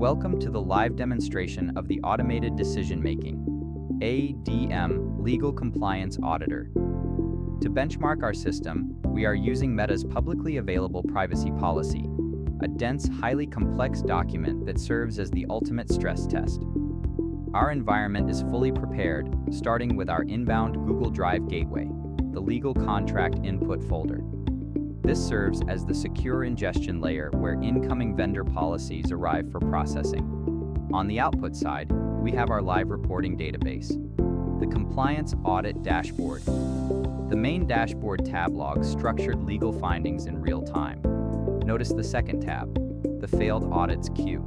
Welcome to the live demonstration of the Automated Decision-Making (ADM) Legal Compliance Auditor. To benchmark our system, we are using Meta's publicly available privacy policy, a dense, highly complex document that serves as the ultimate stress test. Our environment is fully prepared, starting with our inbound Google Drive gateway, the legal contract input folder. This serves as the secure ingestion layer where incoming vendor policies arrive for processing. On the output side, we have our live reporting database, the Compliance Audit dashboard. The main dashboard tab logs structured legal findings in real time. Notice the second tab, the Failed Audits queue.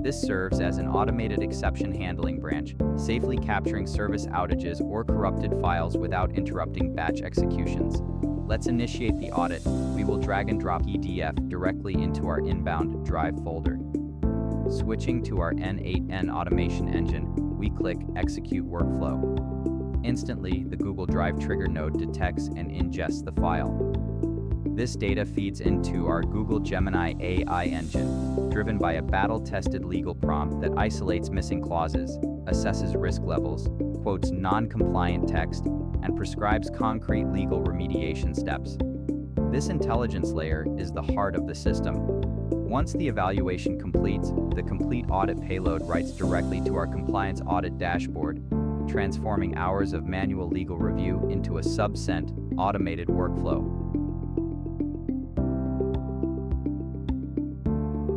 This serves as an automated exception handling branch, safely capturing service outages or corrupted files without interrupting batch executions. Let's initiate the audit. We will drag and drop PDF directly into our inbound Drive folder. Switching to our N8N automation engine, we click Execute Workflow. Instantly, the Google Drive trigger node detects and ingests the file. This data feeds into our Google Gemini AI engine, driven by a battle-tested legal prompt that isolates missing clauses, assesses risk levels, quotes non-compliant text, and prescribes concrete legal remediation steps. This intelligence layer is the heart of the system. Once the evaluation completes, the complete audit payload writes directly to our Compliance Audit dashboard, transforming hours of manual legal review into a sub-cent automated workflow.